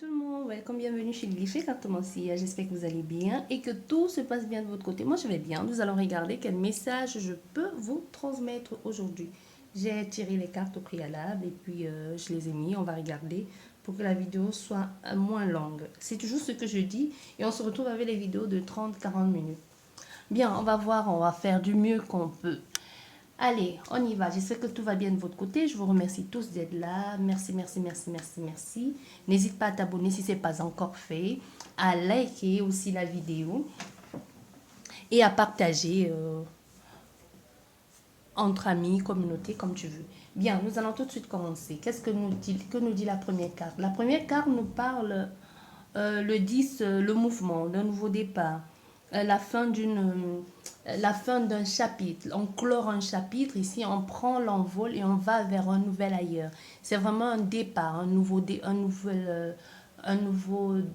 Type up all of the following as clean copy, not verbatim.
tout le monde, welcome, bienvenue chez Glitché Cartomancie. J'espère que vous allez bien et que tout se passe bien de votre côté. Moi je vais bien. Nous allons regarder quel message je peux vous transmettre aujourd'hui. J'ai tiré les cartes au préalable et puis je les ai mis. On va regarder pour que la vidéo soit moins longue. C'est toujours ce que je dis et on se retrouve avec les vidéos de 30-40 minutes. Bien, on va voir, on va faire du mieux qu'on peut. Allez, on y va. J'espère que tout va bien de votre côté. Je vous remercie tous d'être là. Merci, merci, merci, merci, merci. N'hésite pas à t'abonner si ce n'est pas encore fait, à liker aussi la vidéo et à partager entre amis, communauté, comme tu veux. Bien, nous allons tout de suite commencer. Qu'est-ce que nous dit la première carte? La première carte nous parle le 10, le mouvement, d'un nouveau départ, la fin la fin d'un chapitre. On clore un chapitre, ici on prend l'envol et on va vers un nouvel ailleurs. C'est vraiment un départ, un nouveau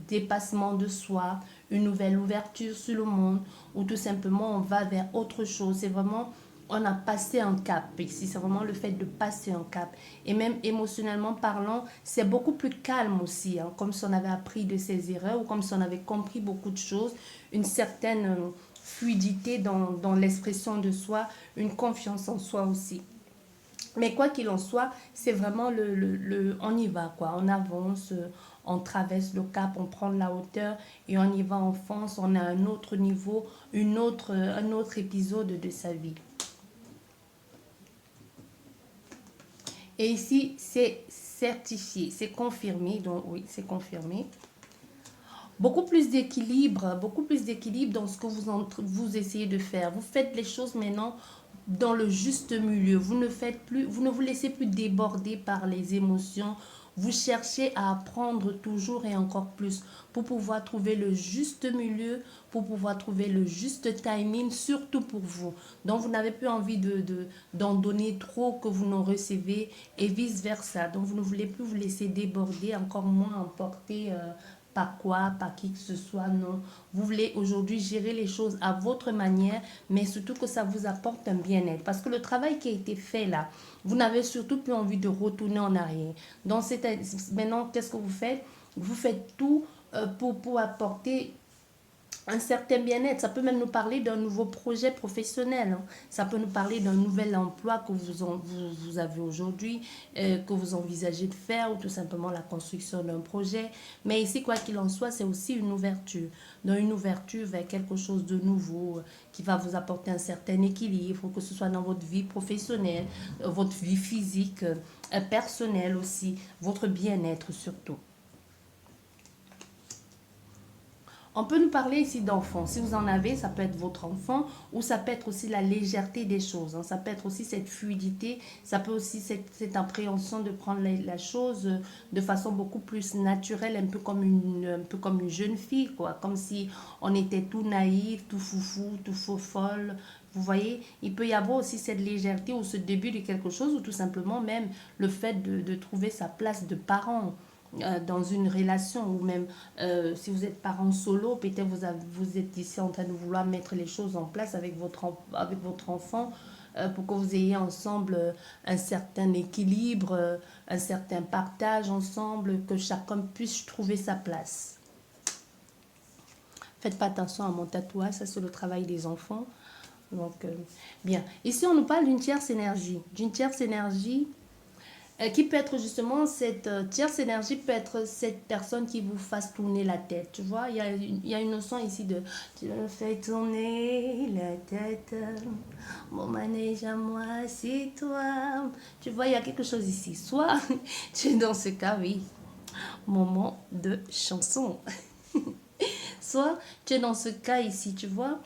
dépassement de soi, une nouvelle ouverture sur le monde, ou tout simplement on va vers autre chose. C'est vraiment, on a passé un cap ici, c'est vraiment le fait de passer un cap. Et même émotionnellement parlant, c'est beaucoup plus calme aussi, hein, comme si on avait appris de ses erreurs ou comme si on avait compris beaucoup de choses, une certaine fluidité dans l'expression de soi, une confiance en soi aussi. Mais quoi qu'il en soit, c'est vraiment on y va, quoi. On avance, on traverse le cap, on prend de la hauteur et on y va, on fonce, on a un autre niveau, un autre épisode de sa vie. Et ici, c'est certifié, c'est confirmé, donc oui, c'est confirmé. Beaucoup plus d'équilibre dans ce que vous essayez de faire. Vous faites les choses maintenant dans le juste milieu. Vous ne vous laissez plus déborder par les émotions. Vous cherchez à apprendre toujours et encore plus pour pouvoir trouver le juste milieu, pour pouvoir trouver le juste timing, surtout pour vous. Donc, vous n'avez plus envie d'en donner trop que vous n'en recevez et vice-versa. Donc, vous ne voulez plus vous laisser déborder, encore moins emporter par quoi, par qui que ce soit, non. Vous voulez aujourd'hui gérer les choses à votre manière, mais surtout que ça vous apporte un bien-être. Parce que le travail qui a été fait là, vous n'avez surtout plus envie de retourner en arrière. Donc, maintenant, qu'est-ce que vous faites? Vous faites tout pour apporter un certain bien-être. Ça peut même nous parler d'un nouveau projet professionnel, hein. Ça peut nous parler d'un nouvel emploi que vous avez aujourd'hui, que vous envisagez de faire, ou tout simplement la construction d'un projet. Mais ici, quoi qu'il en soit, c'est aussi une ouverture. Donc, une ouverture vers quelque chose de nouveau qui va vous apporter un certain équilibre, que ce soit dans votre vie professionnelle, votre vie physique, personnelle aussi, votre bien-être surtout. On peut nous parler ici d'enfants. Si vous en avez, ça peut être votre enfant ou ça peut être aussi la légèreté des choses, hein. Ça peut être aussi cette fluidité, ça peut aussi cette appréhension de prendre la chose de façon beaucoup plus naturelle, un peu comme une jeune fille, quoi. Comme si on était tout naïf, tout foufou, tout faux folle. Vous voyez, il peut y avoir aussi cette légèreté ou ce début de quelque chose ou tout simplement même le fait de trouver sa place de parent dans une relation ou même si vous êtes parent solo, peut-être vous êtes ici en train de vouloir mettre les choses en place avec votre enfant pour que vous ayez ensemble un certain équilibre, un certain partage ensemble, que chacun puisse trouver sa place. Faites pas attention à mon tatouage, ça c'est le travail des enfants. Donc, bien. Ici, on nous parle d'une tierce énergie. D'une tierce énergie qui peut être justement cette tierce énergie, peut être cette personne qui vous fasse tourner la tête. Tu vois, il y a une notion ici de tu me fais tourner la tête, mon manège à moi, c'est toi. Tu vois, il y a quelque chose ici. Soit tu es dans ce cas, oui, moment de chanson. Soit tu es dans ce cas ici, tu vois.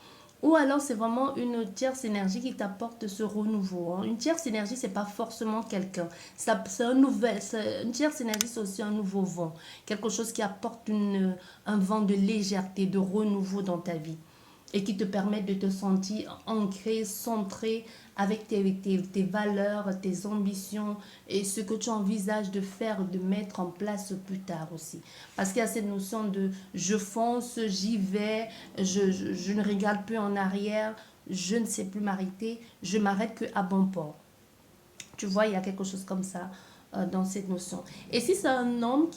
Ou alors c'est vraiment une tierce énergie qui t'apporte ce renouveau, hein. Une tierce énergie, c'est pas forcément quelqu'un. C'est une tierce énergie, c'est aussi un nouveau vent. Quelque chose qui apporte un vent de légèreté, de renouveau dans ta vie et qui te permettent de te sentir ancré, centré avec tes valeurs, tes ambitions et ce que tu envisages de faire, de mettre en place plus tard aussi. Parce qu'il y a cette notion de je fonce, j'y vais, je ne regarde plus en arrière, je ne sais plus m'arrêter, je m'arrête qu'à bon port. Tu vois, il y a quelque chose comme ça. dans cette notion. Et si c'est un homme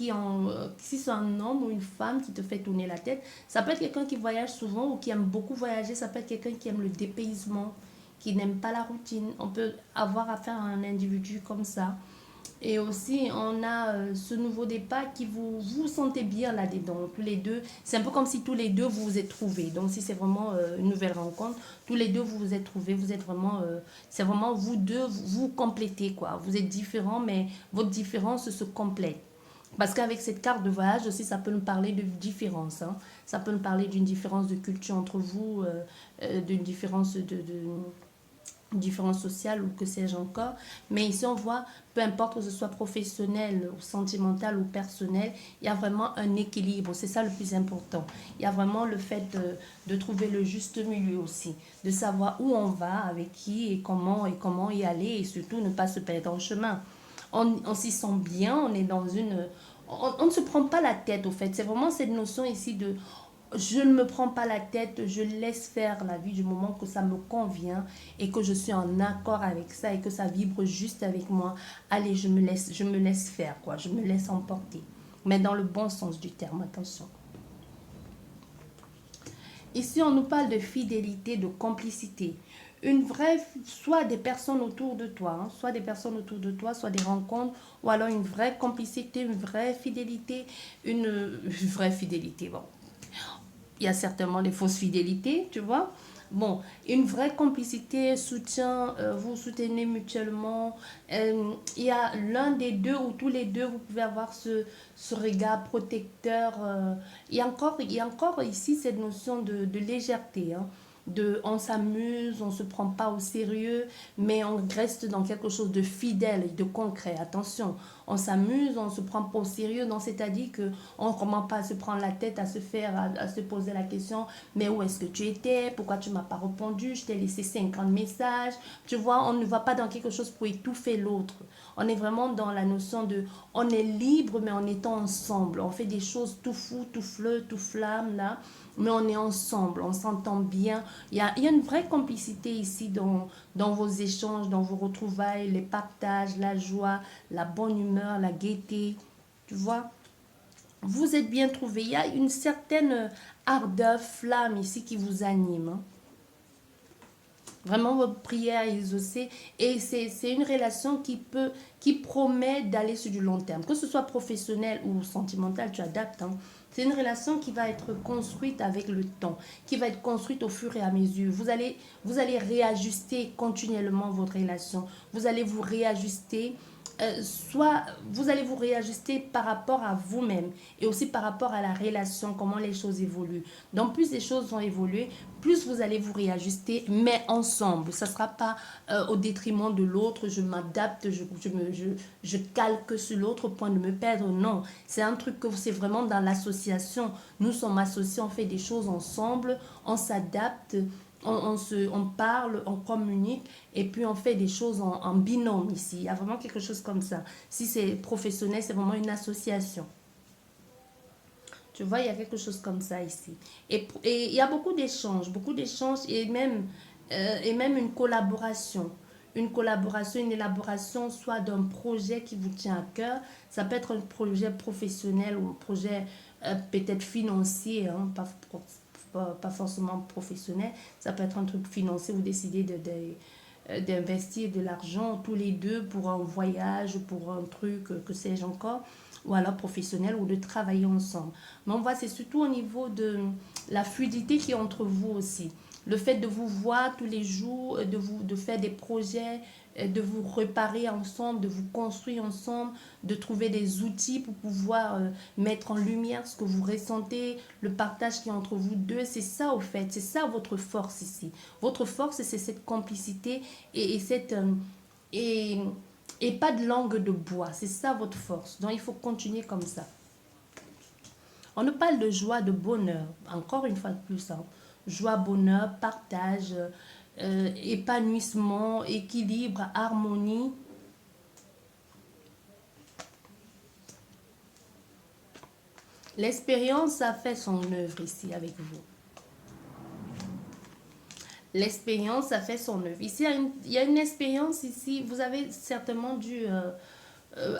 si c'est un homme ou une femme qui te fait tourner la tête, ça peut être quelqu'un qui voyage souvent ou qui aime beaucoup voyager, ça peut être quelqu'un qui aime le dépaysement, qui n'aime pas la routine. On peut avoir affaire à un individu comme ça. Et aussi, on a ce nouveau départ qui vous sentez bien là-dedans, tous les deux. C'est un peu comme si tous les deux vous vous êtes trouvés. Donc, si c'est vraiment une nouvelle rencontre, tous les deux vous vous êtes trouvés. Vous êtes vraiment, c'est vraiment vous deux, vous complétez quoi. Vous êtes différents, mais votre différence se complète. Parce qu'avec cette carte de voyage aussi, ça peut nous parler de différence. Hein. Ça peut nous parler d'une différence de culture entre vous, d'une différence différence sociale ou que sais-je encore. Mais ici, on voit, peu importe que ce soit professionnel ou sentimental ou personnel, il y a vraiment un équilibre. C'est ça le plus important. Il y a vraiment le fait de trouver le juste milieu aussi, de savoir où on va, avec qui et comment y aller et surtout ne pas se perdre en chemin. On s'y sent bien, on est dans une... On ne se prend pas la tête au fait. C'est vraiment cette notion ici de je ne me prends pas la tête, je laisse faire la vie du moment que ça me convient et que je suis en accord avec ça et que ça vibre juste avec moi. Allez, je me laisse faire, quoi. Je me laisse emporter. Mais dans le bon sens du terme, attention. Ici, on nous parle de fidélité, de complicité. Une vraie, soit des personnes autour de toi, hein, soit des personnes autour de toi, soit des rencontres, ou alors une vraie complicité, une vraie fidélité, une vraie fidélité. Bon, il y a certainement des fausses fidélités, tu vois. Bon, une vraie complicité, soutien, vous soutenez mutuellement. Il y a l'un des deux ou tous les deux, vous pouvez avoir ce regard protecteur. Il y a encore ici cette notion de légèreté. Hein, on s'amuse, on ne se prend pas au sérieux, mais on reste dans quelque chose de fidèle et de concret. Attention, on s'amuse, on ne se prend pas au sérieux, donc c'est-à-dire qu'on ne commence pas à se prendre la tête, à se poser la question, mais où est-ce que tu étais, pourquoi tu ne m'as pas répondu, je t'ai laissé 50 messages, tu vois, on ne va pas dans quelque chose pour étouffer l'autre. On est vraiment dans la notion de, on est libre, mais en étant ensemble, on fait des choses tout fou, tout fleu, tout flamme, là, mais on est ensemble, on s'entend bien. Il y a une vraie complicité ici dans vos échanges, dans vos retrouvailles, les partages, la joie, la bonne humeur, la gaieté. Tu vois, vous êtes bien trouvés. Il y a une certaine ardeur, flamme ici qui vous anime. Hein. Vraiment, votre prière est exaucée. Et c'est une relation qui promet d'aller sur du long terme. Que ce soit professionnel ou sentimental, tu adaptes. Hein. C'est une relation qui va être construite avec le temps, qui va être construite au fur et à mesure. Vous allez réajuster continuellement votre relation. Vous allez vous réajuster soit vous allez vous réajuster par rapport à vous-même et aussi par rapport à la relation, comment les choses évoluent. Donc plus les choses vont évoluer, plus vous allez vous réajuster, mais ensemble. Ça ne sera pas au détriment de l'autre, je m'adapte, je calque sur l'autre au point de me perdre. Non, c'est un truc que c'est vraiment dans l'association. Nous sommes associés, on fait des choses ensemble, on s'adapte. On parle, on communique et puis on fait des choses en binôme ici. Il y a vraiment quelque chose comme ça. Si c'est professionnel, c'est vraiment une association. Tu vois, il y a quelque chose comme ça ici. Et il y a beaucoup d'échanges et même une collaboration. Une collaboration, une élaboration, soit d'un projet qui vous tient à cœur. Ça peut être un projet professionnel ou un projet peut-être financier, hein, pas forcément professionnel. Ça peut être un truc financier, vous décidez d'investir de l'argent tous les deux pour un voyage, pour un truc, que sais-je encore, ou alors professionnel, ou de travailler ensemble. Mais on voit, c'est surtout au niveau de la fluidité qui est entre vous aussi. Le fait de vous voir tous les jours, de faire des projets, de vous réparer ensemble, de vous construire ensemble, de trouver des outils pour pouvoir mettre en lumière ce que vous ressentez, le partage qui est entre vous deux. C'est ça au fait, c'est ça votre force ici. Votre force, c'est cette complicité et et, et pas de langue de bois. C'est ça votre force. Donc il faut continuer comme ça. On nous parle de joie, de bonheur. Encore une fois de plus. Hein. Joie, bonheur, partage, épanouissement, équilibre, harmonie. L'expérience a fait son œuvre ici avec vous. L'expérience a fait son œuvre. Ici, il y a une expérience ici. Vous avez certainement dû euh,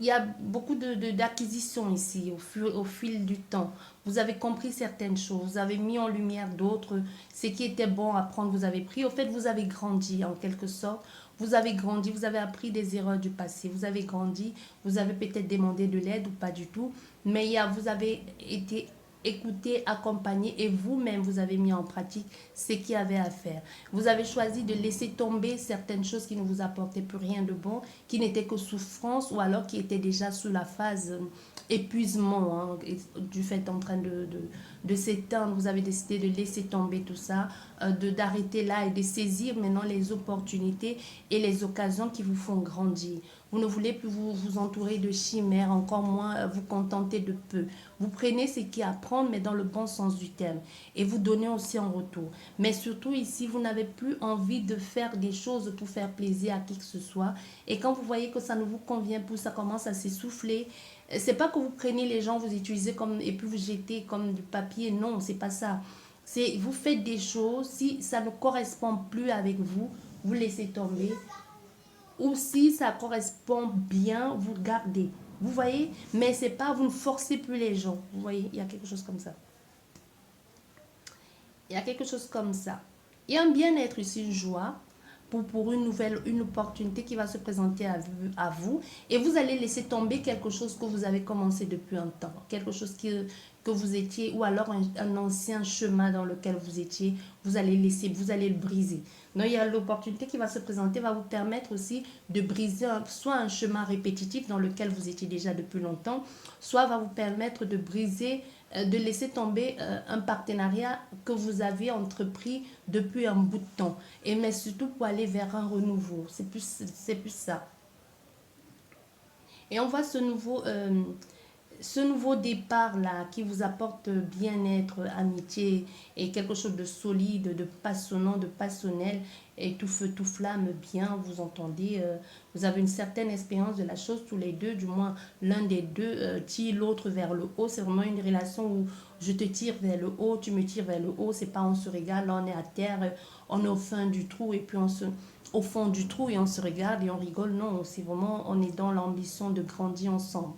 il y a beaucoup d'acquisitions ici au fil du temps. Vous avez compris certaines choses, vous avez mis en lumière d'autres. Ce qui était bon à prendre, vous avez pris. Au fait, vous avez grandi en quelque sorte. Vous avez grandi, vous avez appris des erreurs du passé. Vous avez grandi, vous avez peut-être demandé de l'aide ou pas du tout. Mais vous avez été écouté, accompagné et vous-même, vous avez mis en pratique ce qu'il y avait à faire. Vous avez choisi de laisser tomber certaines choses qui ne vous apportaient plus rien de bon, qui n'étaient que souffrance ou alors qui étaient déjà sous la phase épuisement, hein, du fait en train de s'éteindre. Vous avez décidé de laisser tomber tout ça, d'arrêter là et de saisir maintenant les opportunités et les occasions qui vous font grandir. Vous ne voulez plus vous entourer de chimères, encore moins vous contenter de peu. Vous prenez ce qui est à prendre, mais dans le bon sens du terme. Et vous donnez aussi en retour. Mais surtout ici, vous n'avez plus envie de faire des choses pour faire plaisir à qui que ce soit. Et quand vous voyez que ça ne vous convient plus, ça commence à s'essouffler. C'est pas que vous prenez les gens, vous utilisez comme et puis vous jetez comme du papier. Non, c'est pas ça. C'est vous faites des choses, si ça ne correspond plus avec vous, vous laissez tomber. Ou si ça correspond bien, vous gardez. Vous voyez? Mais c'est pas, vous ne forcez plus les gens. Vous voyez? Il y a quelque chose comme ça. Il y a quelque chose comme ça. Il y a un bien-être ici, une joie pour une opportunité qui va se présenter à vous. Et vous allez laisser tomber quelque chose que vous avez commencé depuis un temps. Quelque chose que vous étiez, ou alors un ancien chemin dans lequel vous étiez, vous allez le briser. Donc, il y a l'opportunité qui va se présenter, va vous permettre aussi de briser soit un chemin répétitif dans lequel vous étiez déjà depuis longtemps, soit va vous permettre de briser, de laisser tomber un partenariat que vous avez entrepris depuis un bout de temps. Et mais surtout pour aller vers un renouveau. C'est plus ça. Et on voit ce nouveau départ-là qui vous apporte bien-être, amitié et quelque chose de solide, de passionnant, de passionnel et tout feu, tout flamme, bien, vous entendez, vous avez une certaine expérience de la chose tous les deux, du moins l'un des deux tire l'autre vers le haut. C'est vraiment une relation où je te tire vers le haut, tu me tires vers le haut, c'est pas on se regarde, là on est à terre, on est au fin du trou et puis au fond du trou et on se regarde et on rigole. Non, c'est vraiment, on est dans l'ambition de grandir ensemble.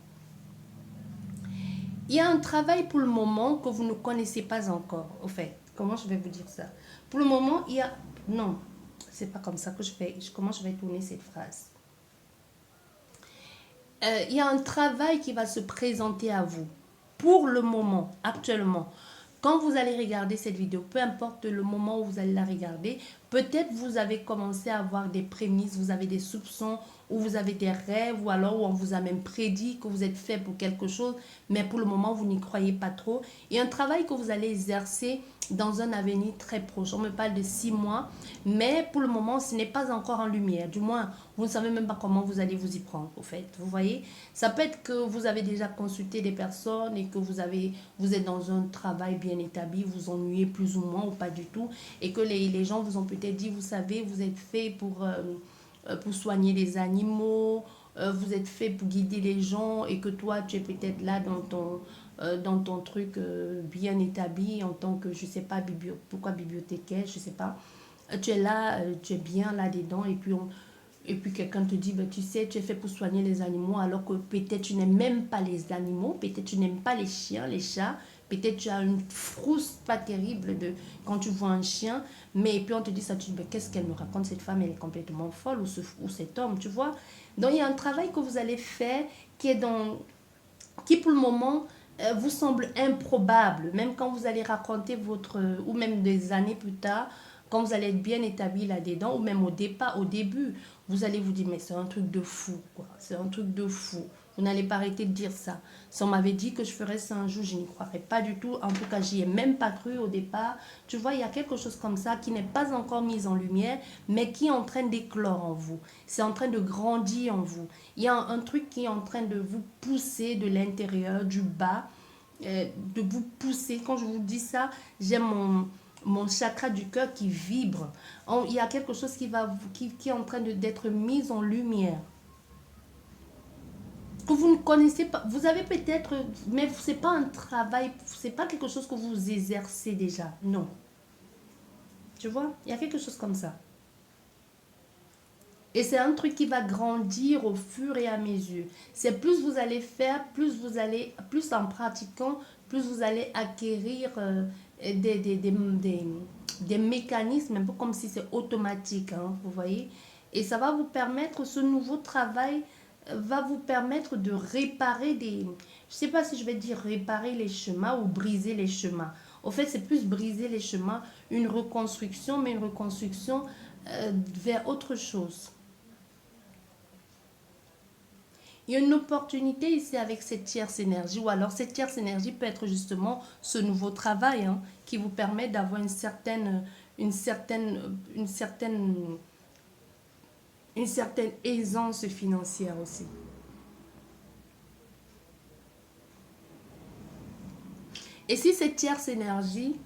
Il y a un travail pour le moment que vous ne connaissez pas encore, au fait. Comment je vais vous dire ça? Pour le moment, il y a... Non, c'est pas comme ça que je fais. Comment je vais tourner cette phrase? Il y a un travail qui va se présenter à vous. Pour le moment, actuellement. Quand vous allez regarder cette vidéo, peu importe le moment où vous allez la regarder, peut-être vous avez commencé à avoir des prémices, vous avez des soupçons, ou vous avez des rêves, ou alors où on vous a même prédit que vous êtes fait pour quelque chose, mais pour le moment, vous n'y croyez pas trop. Et un travail que vous allez exercer dans un avenir très proche. On me parle de 6 mois, mais pour le moment, ce n'est pas encore en lumière. Du moins, vous ne savez même pas comment vous allez vous y prendre, au fait. Vous voyez, ça peut être que vous avez déjà consulté des personnes et que vous êtes dans un travail bien établi, vous ennuyez plus ou moins ou pas du tout, et que les gens vous ont peut-être dit, vous savez, vous êtes fait pour soigner les animaux, vous êtes fait pour guider les gens et que toi, tu es peut-être là dans ton truc bien établi en tant que, je sais pas, pourquoi bibliothécaire, je sais pas. Tu es là, tu es bien là-dedans et puis quelqu'un te dit, ben, tu sais, tu es fait pour soigner les animaux alors que peut-être tu n'aimes même pas les animaux, peut-être tu n'aimes pas les chiens, les chats, peut-être tu as une frousse pas terrible de quand tu vois un chien, mais puis on te dit ça, tu dis, ben, qu'est-ce qu'elle me raconte, cette femme, elle est complètement folle ou cet homme, tu vois. Donc il y a un travail que vous allez faire qui pour le moment vous semble improbable, même quand vous allez raconter ou même des années plus tard, quand vous allez être bien établi là-dedans, ou même au départ, au début, vous allez vous dire, mais c'est un truc de fou, quoi. C'est un truc de fou. Vous n'allez pas arrêter de dire ça. Si on m'avait dit que je ferais ça un jour, je n'y croirais pas du tout. En tout cas, j'y ai même pas cru au départ. Tu vois, il y a quelque chose comme ça qui n'est pas encore mis en lumière, mais qui est en train d'éclore en vous. C'est en train de grandir en vous. Il y a un truc qui est en train de vous pousser de l'intérieur, du bas, de vous pousser. Quand je vous dis ça, j'ai mon chakra du cœur qui vibre. Il y a quelque chose qui est en train d'être mis en lumière. Que vous ne connaissez pas. Vous avez peut-être, mais ce n'est pas un travail, c'est pas quelque chose que vous exercez déjà. Non. Tu vois, il y a quelque chose comme ça. Et c'est un truc qui va grandir au fur et à mesure. C'est plus vous allez faire, plus en pratiquant, plus vous allez acquérir des mécanismes, un peu comme si c'est automatique, hein, vous voyez. Et ça va vous permettre, ce nouveau travail va vous permettre de réparer je sais pas si je vais dire réparer les chemins ou briser les chemins. Au fait, c'est plus briser les chemins, une reconstruction, mais une reconstruction vers autre chose. Il y a une opportunité ici avec cette tierce énergie, ou alors cette tierce énergie peut être justement ce nouveau travail, hein, qui vous permet d'avoir une certaine, une certaine, une certaine aisance financière aussi. Et si cette tierce énergie,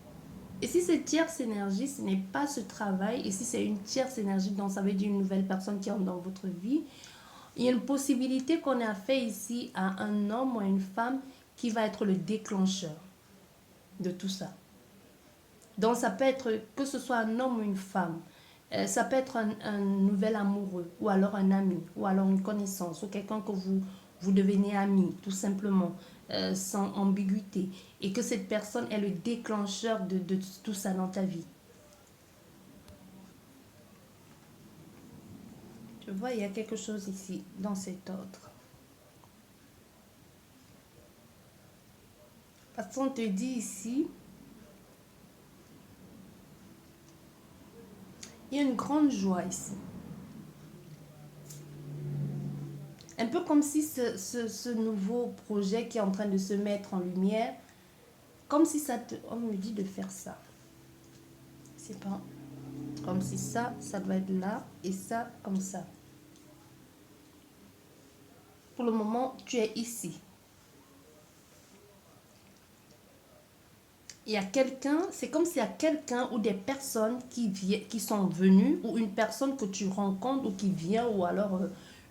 ce n'est pas ce travail, et si c'est une tierce énergie, donc ça veut dire une nouvelle personne qui entre dans votre vie, il y a une possibilité qu'on a fait ici à un homme ou à une femme qui va être le déclencheur de tout ça. Donc ça peut être que ce soit un homme ou une femme. Ça peut être un nouvel amoureux, ou alors un ami, ou alors une connaissance, ou quelqu'un que vous devenez ami, tout simplement, sans ambiguïté. Et que cette personne est le déclencheur de tout ça dans ta vie. Tu vois, il y a quelque chose ici, dans cet ordre. Parce qu'on te dit ici, il y a une grande joie ici. Un peu comme si ce nouveau projet qui est en train de se mettre en lumière, comme si on me dit de faire ça. C'est pas comme si ça doit être là et ça comme ça. Pour le moment, tu es ici. Il y a quelqu'un, c'est comme s'il y a quelqu'un ou des personnes qui sont venues, ou une personne que tu rencontres ou qui vient, ou alors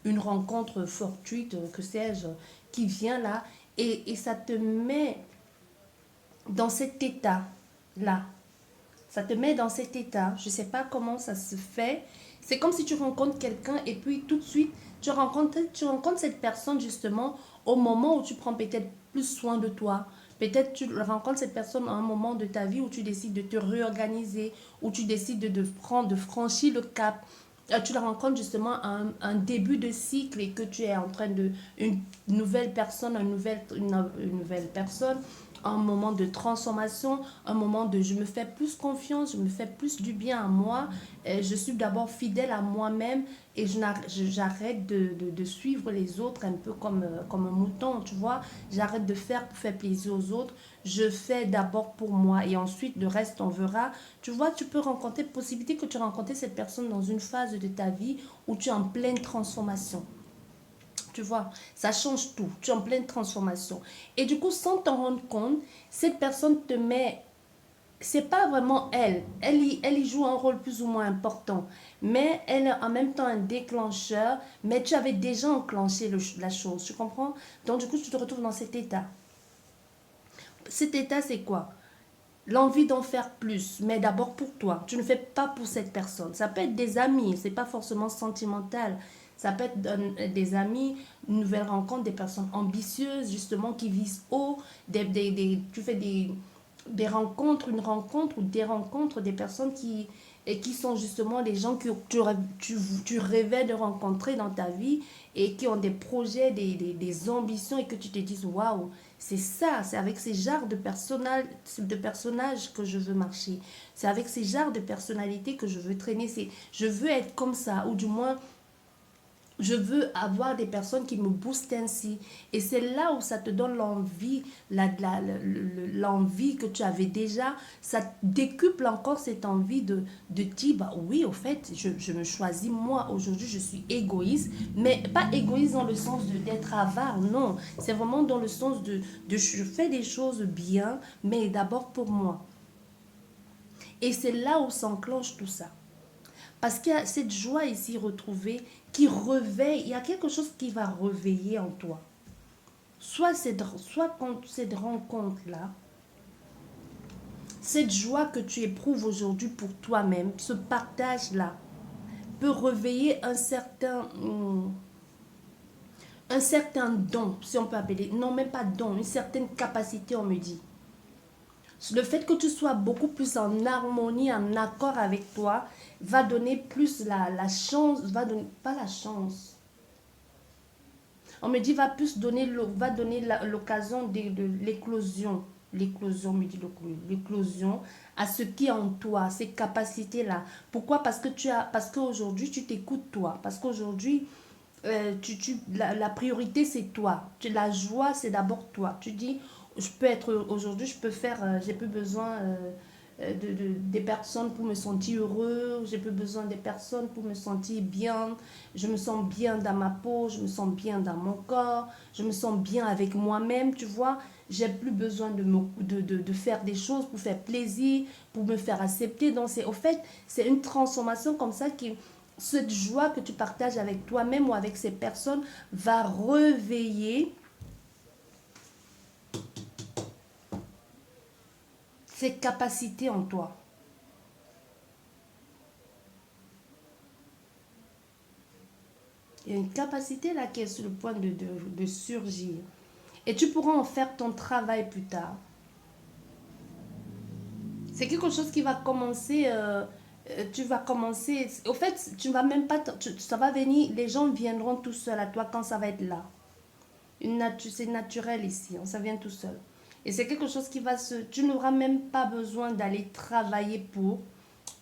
une rencontre fortuite, que sais-je, qui vient là, et ça te met dans cet état-là. Ça te met dans cet état. Je ne sais pas comment ça se fait. C'est comme si tu rencontres quelqu'un et puis tout de suite, tu rencontres cette personne justement au moment où tu prends peut-être plus soin de toi. Peut-être tu rencontres cette personne à un moment de ta vie où tu décides de te réorganiser, où tu décides de franchir le cap. Tu la rencontres justement à un début de cycle et que tu es en train de... Une nouvelle personne, une nouvelle personne, un moment de transformation, un moment de je me fais plus confiance, je me fais plus du bien à moi, je suis d'abord fidèle à moi-même et j'arrête de suivre les autres un peu comme un mouton, tu vois. J'arrête de faire pour faire plaisir aux autres, je fais d'abord pour moi et ensuite le reste on verra. Tu vois, tu peux rencontrer, possibilité que tu rencontres cette personne dans une phase de ta vie où tu es en pleine transformation. Tu vois, ça change tout. Tu es en pleine transformation. Et du coup, sans t'en rendre compte, cette personne te met... C'est pas vraiment elle. Elle y joue un rôle plus ou moins important. Mais elle est en même temps un déclencheur. Mais tu avais déjà enclenché la chose. Tu comprends? Donc, du coup, tu te retrouves dans cet état. Cet état, c'est quoi? L'envie d'en faire plus, mais d'abord pour toi. Tu ne fais pas pour cette personne. Ça peut être des amis, c'est pas forcément sentimental. Ça peut être des amis, une nouvelle rencontre, des personnes ambitieuses, justement, qui visent haut. Tu fais des rencontres, une rencontre ou des rencontres, des personnes qui sont justement les gens que tu rêvais de rencontrer dans ta vie et qui ont des projets, des ambitions et que tu te dises, waouh, c'est ça, c'est avec ces genres de personnages que je veux marcher. C'est avec ces genres de personnalités que je veux traîner. Je veux être comme ça, ou du moins, je veux avoir des personnes qui me boostent ainsi. Et c'est là où ça te donne l'envie, l'envie que tu avais déjà. Ça décuple encore cette envie de dire, bah oui, au fait, je me choisis moi. Aujourd'hui, je suis égoïste. Mais pas égoïste dans le sens d'être avare, non. C'est vraiment dans le sens de je fais des choses bien, mais d'abord pour moi. Et c'est là où s'enclenche tout ça. Parce qu'il y a cette joie ici retrouvée qui réveille, il y a quelque chose qui va réveiller en toi. Soit quand cette rencontre-là, cette joie que tu éprouves aujourd'hui pour toi-même, ce partage-là, peut réveiller un certain don, si on peut appeler, non même pas don, une certaine capacité, on me dit. Le fait que tu sois beaucoup plus en harmonie, en accord avec toi, va donner plus la chance, va donner, pas la chance. On me dit va plus donner, va donner l'occasion de l'éclosion. L'éclosion, me dit l'éclosion à ce qui est en toi, ces capacités-là. Pourquoi? Parce qu'aujourd'hui, tu t'écoutes toi. Parce qu'aujourd'hui, la priorité, c'est toi. La joie, c'est d'abord toi. Tu dis, aujourd'hui, je peux faire, j'ai plus besoin des personnes pour me sentir heureux, j'ai plus besoin des personnes pour me sentir bien, je me sens bien dans ma peau, je me sens bien dans mon corps, je me sens bien avec moi-même, tu vois. J'ai plus besoin de faire des choses pour faire plaisir, pour me faire accepter. Donc, au fait, c'est une transformation comme ça qui, cette joie que tu partages avec toi-même ou avec ces personnes va réveiller ces capacités en toi. Il y a une capacité là qui est sur le point de surgir. Et tu pourras en faire ton travail plus tard. C'est quelque chose qui va commencer... tu vas commencer... Au fait, tu vas même pas... ça va venir... Les gens viendront tout seuls à toi quand ça va être là. C'est naturel ici. Ça vient tout seul. Et c'est quelque chose qui va se... Tu n'auras même pas besoin d'aller travailler pour...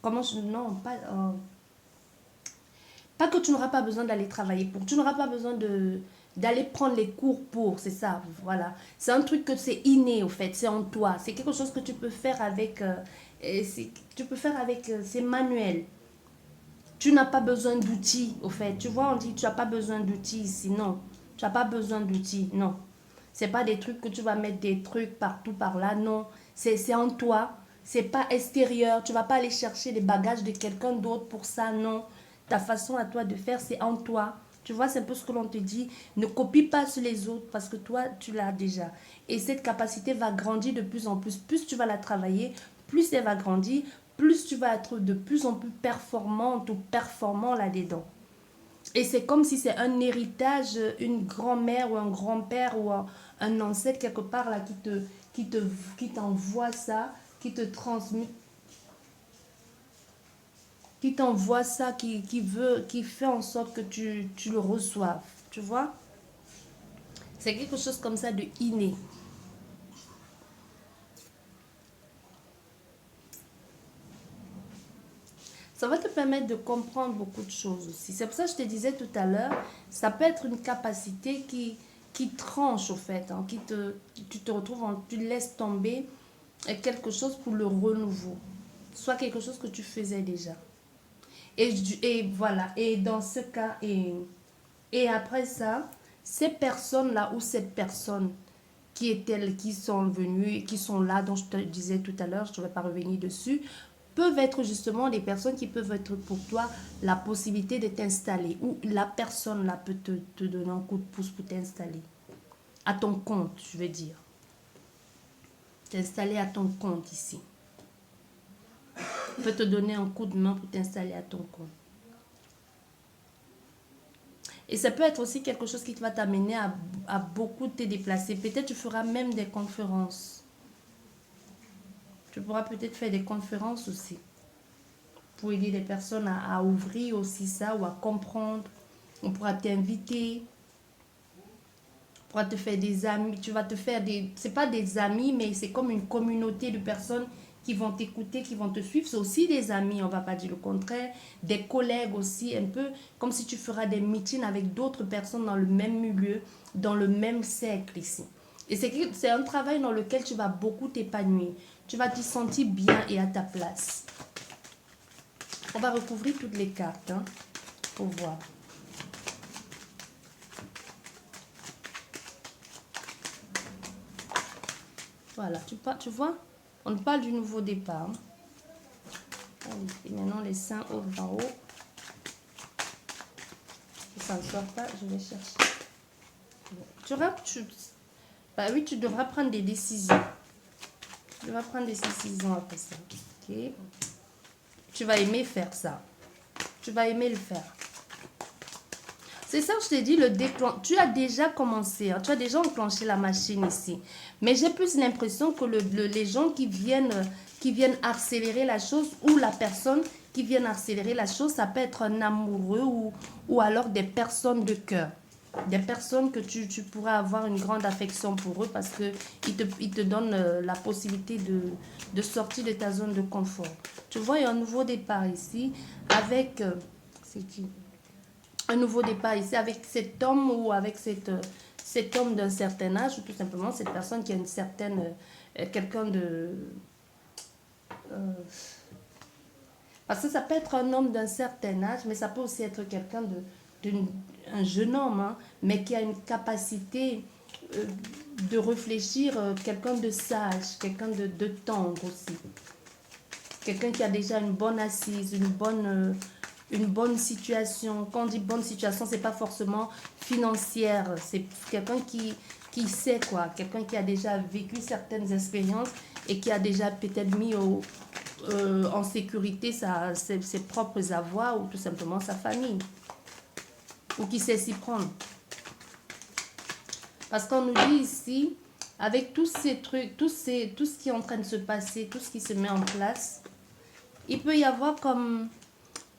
Comment je... Non, pas... pas que tu n'auras pas besoin d'aller travailler pour. Tu n'auras pas besoin d'aller prendre les cours pour. C'est ça, voilà. C'est un truc que c'est inné, au fait. C'est en toi. C'est quelque chose que tu peux faire avec... c'est manuel. Tu n'as pas besoin d'outils, au fait. Tu vois, on dit tu n'as pas besoin d'outils ici. Non, tu n'as pas besoin d'outils. Non. C'est pas des trucs que tu vas mettre des trucs partout par là. Non, c'est en toi. C'est pas extérieur. Tu vas pas aller chercher les bagages de quelqu'un d'autre pour ça. Non. Ta façon à toi de faire, c'est en toi. Tu vois, c'est un peu ce que l'on te dit. Ne copie pas sur les autres parce que toi, tu l'as déjà. Et cette capacité va grandir de plus en plus. Plus tu vas la travailler, plus elle va grandir, plus tu vas être de plus en plus performante ou performant là-dedans. Et c'est comme si c'est un héritage, une grand-mère ou un grand-père ou un ancêtre quelque part là qui t'envoie ça, qui te transmet, qui t'envoie ça, qui fait en sorte que tu le reçoives. Tu vois? C'est quelque chose comme ça de inné. Ça va te permettre de comprendre beaucoup de choses aussi. C'est pour ça que je te disais tout à l'heure, ça peut être une capacité qui tranche au fait, hein, tu te retrouves, tu laisses tomber quelque chose pour le renouveau. Soit quelque chose que tu faisais déjà. Et voilà, et dans ce cas, et après ça, ces personnes-là ou cette personne qui sont venues et qui sont là, dont je te disais tout à l'heure, je ne vais pas revenir dessus, peuvent être justement des personnes qui peuvent être pour toi la possibilité de t'installer ou la personne là peut te donner un coup de pouce pour t'installer à ton compte, je veux dire. T'installer à ton compte ici. Peut te donner un coup de main pour t'installer à ton compte. Et ça peut être aussi quelque chose qui va t'amener à beaucoup te déplacer. Peut-être tu feras même des conférences. Tu pourras peut-être faire des conférences aussi. Pour aider les personnes à ouvrir aussi ça ou à comprendre. On pourra t'inviter. On pourra te faire des amis. Tu vas te faire des... C'est pas des amis, mais c'est comme une communauté de personnes qui vont t'écouter, qui vont te suivre. C'est aussi des amis, on va pas dire le contraire. Des collègues aussi, un peu comme si tu feras des meetings avec d'autres personnes dans le même milieu, dans le même cercle ici. Et c'est un travail dans lequel tu vas beaucoup t'épanouir. Tu vas te sentir bien et à ta place. On va recouvrir toutes les cartes hein, pour voir. Voilà, tu vois, on parle du nouveau départ. Allez, et maintenant les seins haut en haut. Si ça ne sort pas, je vais chercher. Bah oui, tu devras prendre des décisions. Tu devras prendre des décisions après ça. Ok. Tu vas aimer faire ça. Tu vas aimer le faire. C'est ça que je t'ai dit, tu as déjà commencé, hein, tu as déjà enclenché la machine ici. Mais j'ai plus l'impression que les gens qui viennent accélérer la chose, ou la personne qui vient accélérer la chose, ça peut être un amoureux ou alors des personnes de cœur. Des personnes que tu pourrais avoir une grande affection pour eux parce qu'ils te donnent la possibilité de sortir de ta zone de confort. Tu vois, il y a un nouveau départ ici avec... c'est qui? Un nouveau départ ici avec cet homme ou avec cet homme d'un certain âge, ou tout simplement cette personne qui a une certaine... quelqu'un de... parce que ça peut être un homme d'un certain âge, mais ça peut aussi être quelqu'un un jeune homme, hein, mais qui a une capacité de réfléchir, quelqu'un de sage, quelqu'un de tendre aussi. Quelqu'un qui a déjà une bonne assise, une bonne situation. Quand on dit bonne situation, c'est pas forcément financière. C'est quelqu'un qui sait quoi. Quelqu'un qui a déjà vécu certaines expériences et qui a déjà peut-être mis en sécurité ses propres avoirs ou tout simplement sa famille. Ou qui sait s'y prendre. Parce qu'on nous dit ici, avec tous ces trucs, tout ce qui est en train de se passer, tout ce qui se met en place, il peut y avoir comme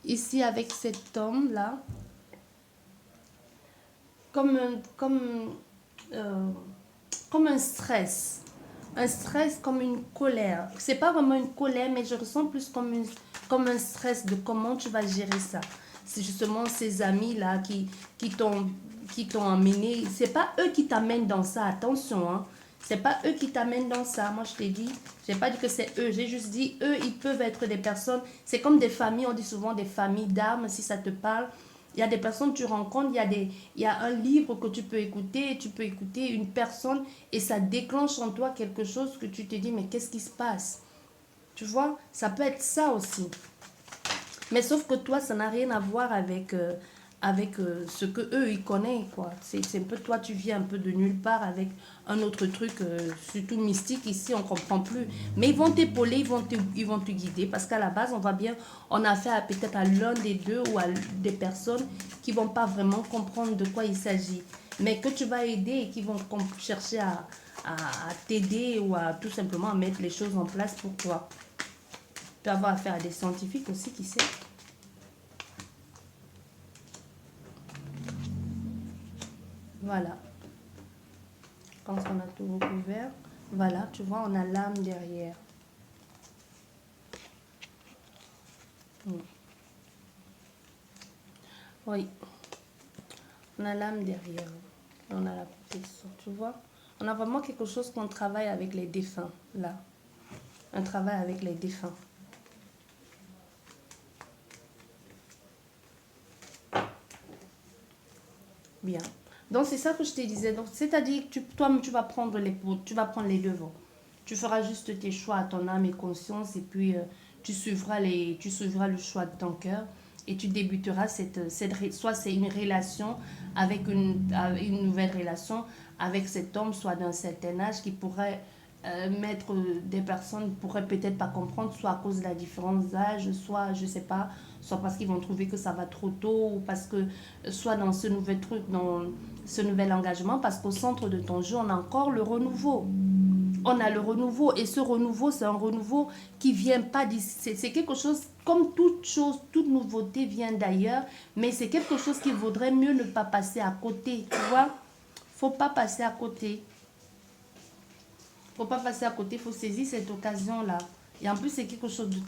ici avec cet homme là, comme un stress. Un stress comme une colère. C'est pas vraiment une colère, mais je ressens plus comme un stress de comment tu vas gérer ça. C'est justement ces amis là qui t'ont amené. C'est pas eux qui t'amènent dans ça, attention, hein. C'est pas eux qui t'amènent dans ça. Moi, je t'ai dit, j'ai pas dit que c'est eux. J'ai juste dit, eux, ils peuvent être des personnes. C'est comme des familles, on dit souvent des familles d'âmes, si ça te parle. Il y a des personnes que tu rencontres, il y a un livre que tu peux écouter, tu peux écouter une personne et ça déclenche en toi quelque chose que tu te dis, mais qu'est-ce qui se passe? Tu vois, ça peut être ça aussi. Mais sauf que toi, ça n'a rien à voir avec, ce que eux ils connaissent, quoi. C'est un peu, toi, tu viens un peu de nulle part avec un autre truc, surtout mystique. Ici, on comprend plus. Mais ils vont t'épauler, ils vont te guider. Parce qu'à la base, on a affaire peut-être à l'un des deux ou à des personnes qui vont pas vraiment comprendre de quoi il s'agit. Mais que tu vas aider et qui vont chercher à t'aider ou à tout simplement à mettre les choses en place pour toi. Tu peux avoir affaire à des scientifiques aussi, qui sait. Voilà. Quand on a tout recouvert, voilà, tu vois, on a l'âme derrière. Oui. On a l'âme derrière. On a la protection, tu vois. On a vraiment quelque chose qu'on travaille avec les défunts, là. Un travail avec les défunts. Bien. Donc, c'est ça que je te disais. Donc, c'est-à-dire que toi-même, tu vas prendre les devants. Tu feras juste tes choix à ton âme et conscience et puis tu suivras le choix de ton cœur et tu débuteras soit c'est une relation avec une nouvelle relation avec cet homme, soit d'un certain âge qui pourrait mettre des personnes pourraient peut-être pas comprendre, soit à cause de la différence d'âge, soit je sais pas, soit parce qu'ils vont trouver que ça va trop tôt ou parce que soit dans ce nouvel truc, dans ce nouvel engagement, parce qu'au centre de ton jeu, on a encore le renouveau. On a le renouveau et ce renouveau, c'est un renouveau qui vient pas d'ici. C'est quelque chose, comme toute chose, toute nouveauté vient d'ailleurs, mais c'est quelque chose qu'il vaudrait mieux ne pas passer à côté, tu vois. Faut pas passer à côté. Faut pas passer à côté, faut saisir cette occasion-là. Et en plus, c'est quelque chose de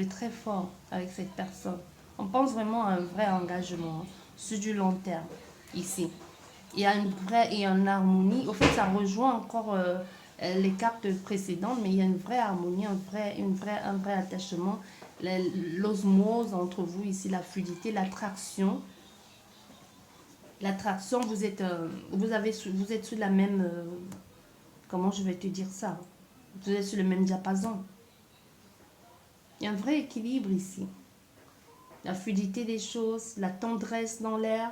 très fort avec cette personne. On pense vraiment à un vrai engagement sur du long terme ici. Il y a une vraie et une harmonie. Au fait, ça rejoint encore les cartes précédentes, mais il y a une vraie harmonie, un vrai attachement. L'osmose entre vous ici, la fluidité, l'attraction. L'attraction, vous êtes sur la même... comment je vais te dire ça? Vous êtes sur le même diapason. Il y a un vrai équilibre ici. La fluidité des choses, la tendresse dans l'air.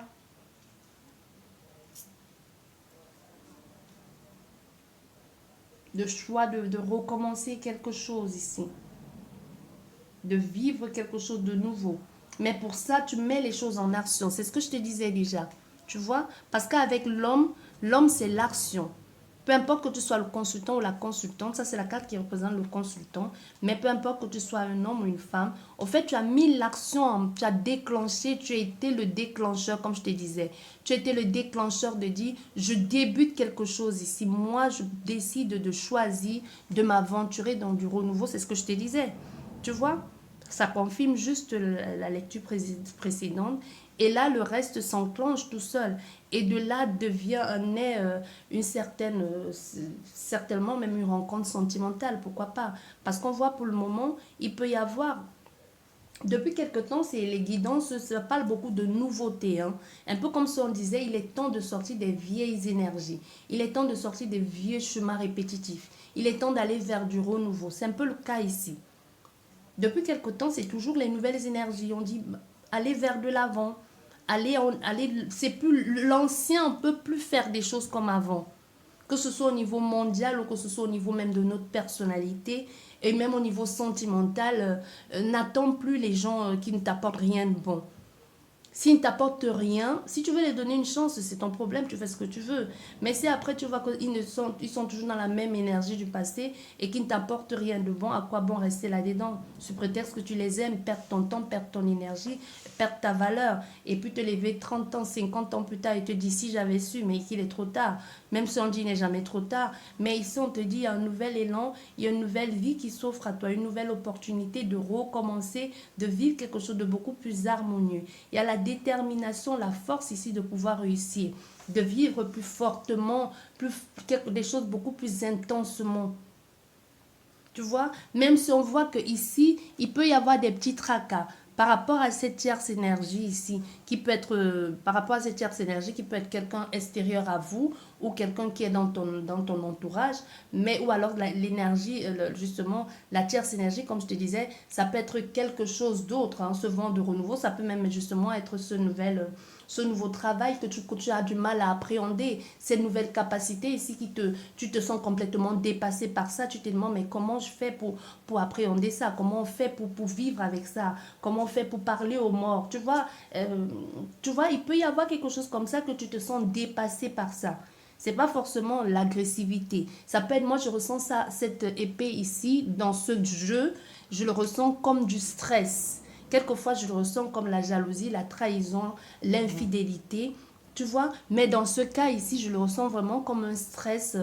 Le choix de recommencer quelque chose ici. De vivre quelque chose de nouveau. Mais pour ça, tu mets les choses en action. C'est ce que je te disais déjà. Tu vois? Parce qu'avec l'homme, l'homme, c'est l'action. Peu importe que tu sois le consultant ou la consultante, ça c'est la carte qui représente le consultant, mais peu importe que tu sois un homme ou une femme, au fait tu as mis l'action, tu as déclenché, tu as été le déclencheur comme je te disais. Tu as été le déclencheur de dire je débute quelque chose ici, moi je décide de choisir de m'aventurer dans du renouveau, c'est ce que je te disais. Tu vois? Ça confirme juste la lecture précédente. Et là, le reste s'enclenche tout seul. Et de là naît une certaine, certainement même une rencontre sentimentale, pourquoi pas. Parce qu'on voit pour le moment, il peut y avoir, depuis quelque temps, c'est les guidances, ça parle beaucoup de nouveautés. Hein. Un peu comme si on disait, il est temps de sortir des vieilles énergies. Il est temps de sortir des vieux chemins répétitifs. Il est temps d'aller vers du renouveau. C'est un peu le cas ici. Depuis quelque temps, c'est toujours les nouvelles énergies. On dit, aller vers de l'avant. C'est plus l'ancien, on peut plus faire des choses comme avant. Que ce soit au niveau mondial ou que ce soit au niveau même de notre personnalité et même au niveau sentimental, n'attends plus les gens qui ne t'apportent rien de bon. S'ils ne t'apportent rien, si tu veux les donner une chance, c'est ton problème, tu fais ce que tu veux. Mais si après tu vois ils sont toujours dans la même énergie du passé et qu'ils ne t'apportent rien de bon, à quoi bon rester là-dedans? Sous prétexte que tu les aimes, perdre ton temps, perdre ton énergie, perdre ta valeur. Et puis te lever 30 ans, 50 ans plus tard et te dire si j'avais su, mais qu'il est trop tard. Même si on dit il n'est jamais trop tard. Mais ici on te dit il y a un nouvel élan, il y a une nouvelle vie qui s'offre à toi, une nouvelle opportunité de recommencer, de vivre quelque chose de beaucoup plus harmonieux. Il y a la détermination, la force ici de pouvoir réussir, de vivre plus fortement, des choses beaucoup plus intensement. Tu vois, même si on voit que ici, il peut y avoir des petits tracas par rapport à cette tierce énergie ici, qui peut être, par rapport à cette tierce énergie, qui peut être quelqu'un extérieur à vous ou quelqu'un qui est dans ton entourage, mais ou alors l'énergie, justement, la tierce énergie, comme je te disais, ça peut être quelque chose d'autre, hein, ce vent de renouveau, ça peut même justement être ce nouveau travail que tu as du mal à appréhender, cette nouvelle capacité ici tu te sens complètement dépassé par ça, tu te demandes mais comment je fais pour appréhender ça, comment on fait pour vivre avec ça, comment on fait pour parler aux morts, tu vois, il peut y avoir quelque chose comme ça que tu te sens dépassé par ça. C'est pas forcément l'agressivité. Ça peut être, moi je ressens ça, cette épée ici, dans ce jeu, je le ressens comme du stress. Quelquefois, je le ressens comme la jalousie, la trahison, l'infidélité, tu vois. Mais dans ce cas ici, je le ressens vraiment comme un stress,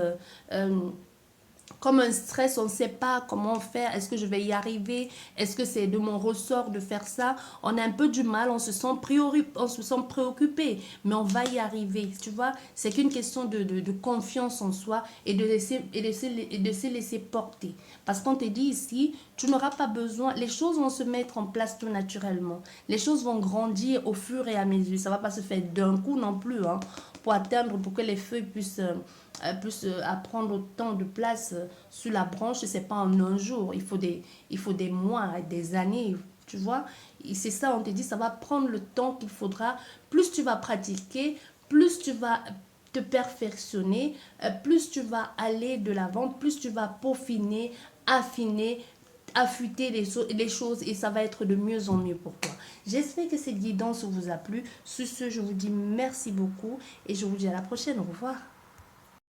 on ne sait pas comment faire, est-ce que je vais y arriver, est-ce que c'est de mon ressort de faire ça, on a un peu du mal, on se sent préoccupé, mais on va y arriver, tu vois, c'est qu'une question de confiance en soi et de se laisser porter, parce qu'on te dit ici, tu n'auras pas besoin, les choses vont se mettre en place tout naturellement, les choses vont grandir au fur et à mesure, ça ne va pas se faire d'un coup non plus, hein, pour que les feuilles puissent prendre autant de place sur la branche, c'est pas en un jour. Il faut des mois, des années, tu vois. C'est ça, on te dit, ça va prendre le temps qu'il faudra. Plus tu vas pratiquer, plus tu vas te perfectionner, plus tu vas aller de l'avant, plus tu vas peaufiner, affiner, affûter les choses et ça va être de mieux en mieux pour toi. J'espère que cette guidance vous a plu. Sur ce, je vous dis merci beaucoup et je vous dis à la prochaine. Au revoir.